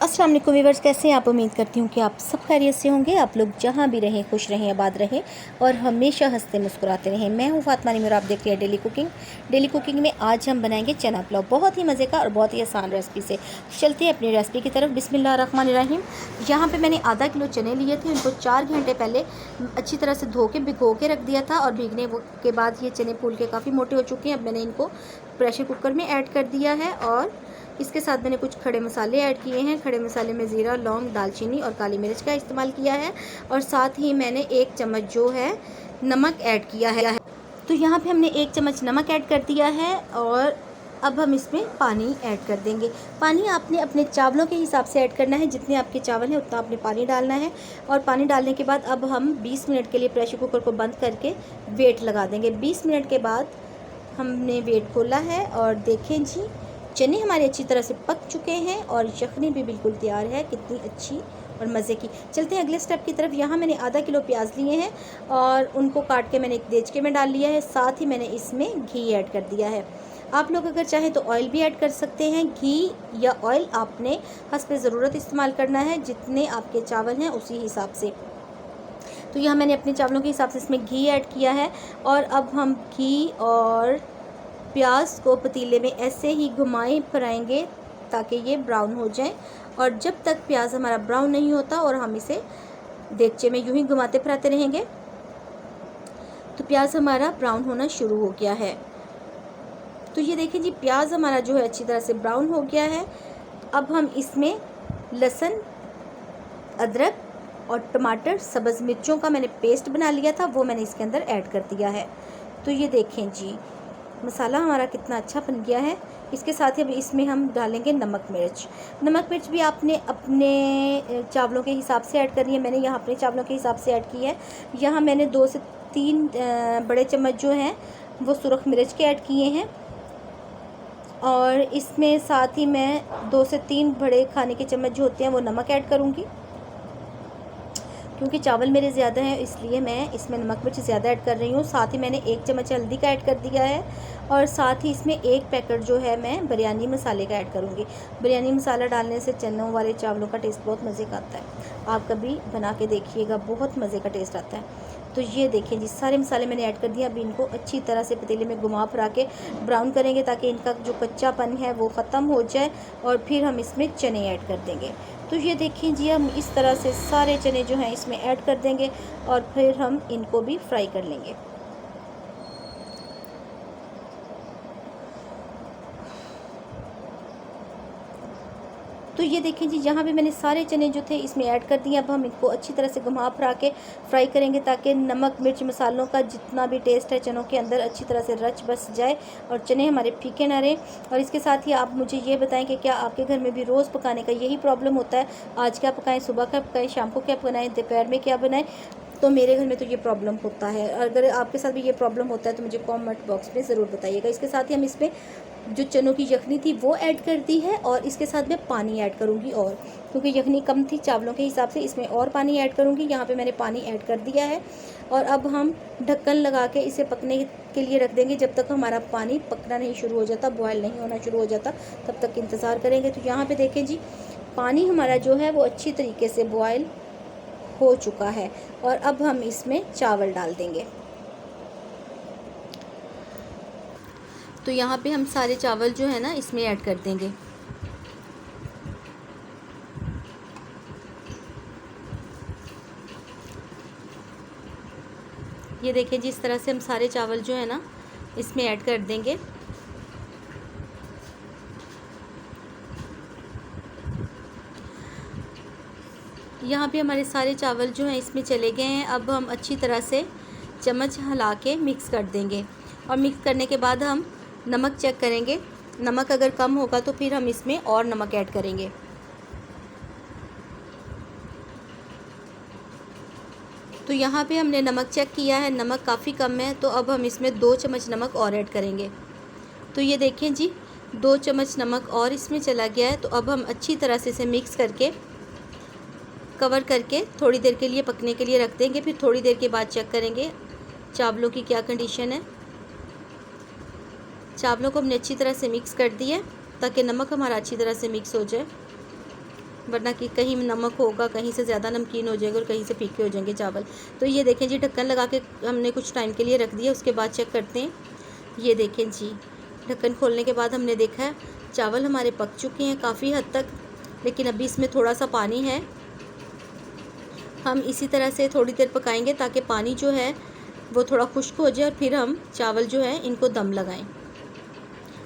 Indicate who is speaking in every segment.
Speaker 1: अस्सलाम वालेकुम व्यूअर्स, कैसे हैं आप। उम्मीद करती हूँ कि आप सब खैरियत से होंगे। आप लोग जहाँ भी रहें खुश रहें, आबाद रहें और हमेशा हंसते मुस्कुराते रहें। मैं हूँ फातिमा नीम और आप देख रहे हैं डेली कुकिंग। डेली कुकिंग में आज हम बनाएंगे चना पुलाव, बहुत ही मज़े का और बहुत ही आसान रेसिपी से। चलते हैं अपनी रेसिपी की तरफ। बिस्मिल्लाहिर्रहमानिर्रहीम। यहाँ पर मैंने आधा किलो चने लिए थे, उनको 4 घंटे पहले अच्छी तरह से धो के भिगो के रख दिया था और भीगने के बाद ये चने फूल के काफ़ी मोटे हो चुके हैं। अब मैंने इनको प्रेशर कुकर में ऐड कर दिया है और इसके साथ मैंने कुछ खड़े मसाले ऐड किए हैं। खड़े मसाले में ज़ीरा, लौंग, दालचीनी और काली मिर्च का इस्तेमाल किया है और साथ ही मैंने 1 चम्मच जो है नमक ऐड किया है। तो यहाँ पे हमने 1 चम्मच नमक ऐड कर दिया है और अब हम इसमें पानी ऐड कर देंगे। पानी आपने अपने चावलों के हिसाब से ऐड करना है, जितने आपके चावल हैं उतना आपने पानी डालना है। और पानी डालने के बाद अब हम 20 मिनट के लिए प्रेशर कुकर को बंद करके वेट लगा देंगे। 20 मिनट के बाद हमने वेट खोला है और देखें जी, चने हमारे अच्छी तरह से पक चुके हैं और यखनी भी बिल्कुल तैयार है। कितनी अच्छी और मज़े की। चलते हैं अगले स्टेप की तरफ। यहाँ मैंने आधा किलो प्याज लिए हैं और उनको काट के मैंने एक देचके में डाल लिया है। साथ ही मैंने इसमें घी ऐड कर दिया है। आप लोग अगर चाहें तो ऑयल भी ऐड कर सकते हैं। घी या ऑयल आपने हस्ब ज़रूरत इस्तेमाल करना है, जितने आपके चावल हैं उसी हिसाब से। तो यहाँ मैंने अपने चावलों के हिसाब से इसमें घी ऐड किया है और अब हम घी और प्याज को पतीले में ऐसे ही घुमाएं फिराएंगे ताकि ये ब्राउन हो जाए। और जब तक प्याज हमारा ब्राउन नहीं होता और हम इसे देगचे में यूं ही घुमाते फिराते रहेंगे तो प्याज हमारा ब्राउन होना शुरू हो गया है। तो ये देखें जी, प्याज हमारा जो है अच्छी तरह से ब्राउन हो गया है। अब हम इसमें लहसुन, अदरक और टमाटर, सब्ज़ मिर्चों का मैंने पेस्ट बना लिया था, वो मैंने इसके अंदर ऐड कर दिया है। तो ये देखें जी, मसाला हमारा कितना अच्छा बन गया है। इसके साथ ही अब इसमें हम डालेंगे नमक मिर्च। नमक मिर्च भी आपने अपने चावलों के हिसाब से ऐड करनी है। मैंने यहाँ अपने चावलों के हिसाब से ऐड की है। यहाँ मैंने 2 से 3 बड़े चम्मच जो हैं वो सुरख मिर्च के ऐड किए हैं और इसमें साथ ही मैं 2 से 3 बड़े खाने के चम्मच जो होते हैं वो नमक ऐड करूँगी। क्योंकि चावल मेरे ज़्यादा हैं इसलिए मैं इसमें नमक मिर्च ज़्यादा ऐड कर रही हूँ। साथ ही मैंने 1 चम्मच हल्दी का ऐड कर दिया है और साथ ही इसमें 1 पैकेट जो है मैं बिरयानी मसाले का ऐड करूँगी। बिरयानी मसाला डालने से चनों वाले चावलों का टेस्ट बहुत मज़े का आता है। आप कभी बना के देखिएगा, बहुत मज़े का टेस्ट आता है। तो ये देखें जी, सारे मसाले मैंने ऐड कर दिए। अब इनको अच्छी तरह से पतीले में घुमा फिरा के ब्राउन करेंगे ताकि इनका जो कच्चापन है वो ख़त्म हो जाए और फिर हम इसमें चने ऐड कर देंगे। तो ये देखें जी, हम इस तरह से सारे चने जो हैं इसमें ऐड कर देंगे और फिर हम इनको भी फ्राई कर लेंगे। तो ये देखें जी, यहाँ पे मैंने सारे चने जो थे इसमें ऐड कर दिए। अब हम इनको अच्छी तरह से घुमा फिरा के फ्राई करेंगे ताकि नमक मिर्च मसालों का जितना भी टेस्ट है चनों के अंदर अच्छी तरह से रच बस जाए और चने हमारे फीके ना रहें। और इसके साथ ही आप मुझे ये बताएं कि क्या आपके घर में भी रोज़ पकाने का यही प्रॉब्लम होता है? आज क्या पकाएं, सुबह क्या पकाएं, शाम को क्या बनाएं, दोपहर में क्या बनाएं? तो मेरे घर में तो ये प्रॉब्लम होता है। अगर आपके साथ भी ये प्रॉब्लम होता है तो मुझे कमेंट बॉक्स में ज़रूर बताइएगा। इसके साथ ही हम इसमें जो चनों की यखनी थी वो ऐड कर दी है और इसके साथ मैं पानी ऐड करूँगी और क्योंकि यखनी कम थी चावलों के हिसाब से, इसमें और पानी ऐड करूँगी। यहाँ पे मैंने पानी ऐड कर दिया है और अब हम ढक्कन लगा के इसे पकने के लिए रख देंगे। जब तक हमारा पानी पकना नहीं शुरू हो जाता, बॉयल नहीं होना शुरू हो जाता, तब तक इंतज़ार करेंगे। तो यहाँ पर देखें जी, पानी हमारा जो है वो अच्छी तरीके से बॉयल हो चुका है और अब हम इसमें चावल डाल देंगे। तो यहाँ पे हम सारे चावल जो है ना इसमें ऐड कर देंगे। ये देखिए जी, इस तरह से हम सारे चावल जो है ना इसमें ऐड कर देंगे। यहाँ पे हमारे सारे चावल जो हैं इसमें चले गए हैं। अब हम अच्छी तरह से चम्मच हिला के मिक्स कर देंगे और मिक्स करने के बाद हम नमक चेक करेंगे। नमक अगर कम होगा तो फिर हम इसमें और नमक ऐड करेंगे। तो यहाँ पे हमने नमक चेक किया है, नमक काफ़ी कम है, तो अब हम इसमें 2 चम्मच नमक और ऐड करेंगे। तो ये देखें जी, 2 चम्मच नमक और इसमें चला गया है। तो अब हम अच्छी तरह से इसे मिक्स करके कवर करके थोड़ी देर के लिए पकने के लिए रख देंगे। फिर थोड़ी देर के बाद चेक करेंगे चावलों की क्या कंडीशन है। चावलों को हमने अच्छी तरह से मिक्स कर दिया ताकि नमक हमारा अच्छी तरह से मिक्स हो जाए। वरना कि कहीं नमक होगा, कहीं से ज़्यादा नमकीन हो जाएगा और कहीं से फीके हो जाएंगे चावल। तो ये देखें जी, ढक्कन लगा के हमने कुछ टाइम के लिए रख दिया। उसके बाद चेक करते हैं। ये देखें जी, ढक्कन खोलने के बाद हमने देखा है चावल हमारे पक चुके हैं काफ़ी हद तक, लेकिन अभी इसमें थोड़ा सा पानी है। हम इसी तरह से थोड़ी देर पकाएंगे ताकि पानी जो है वो थोड़ा खुश्क हो जाए और फिर हम चावल जो है इनको दम लगाएं।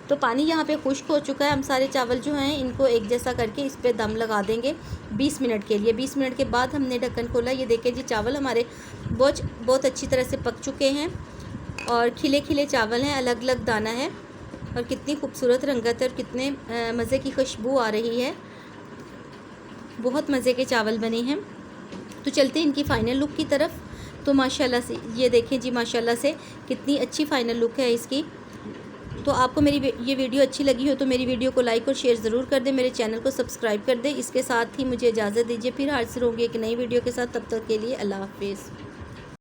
Speaker 1: तो पानी यहाँ पे खुश्क हो चुका है। हम सारे चावल जो हैं इनको एक जैसा करके इस पर दम लगा देंगे 20 मिनट के लिए। 20 मिनट के बाद हमने ढक्कन खोला। ये देखें जी, चावल हमारे बहुत अच्छी तरह से पक चुके हैं और खिले खिले चावल हैं, अलग अलग दाना है और कितनी खूबसूरत रंगत है और कितने मज़े की खुशबू आ रही है। बहुत मज़े के चावल बने हैं। तो चलते हैं इनकी फ़ाइनल लुक की तरफ। तो माशाल्लाह से ये देखें जी, माशाल्लाह से कितनी अच्छी फ़ाइनल लुक है इसकी। तो आपको मेरी ये वीडियो अच्छी लगी हो तो मेरी वीडियो को लाइक और शेयर ज़रूर कर दें, मेरे चैनल को सब्सक्राइब कर दें। इसके साथ ही मुझे इजाज़त दीजिए, फिर हाजिर होंगे एक नई वीडियो के साथ। तब तक के लिए अल्लाह हाफ़िज़।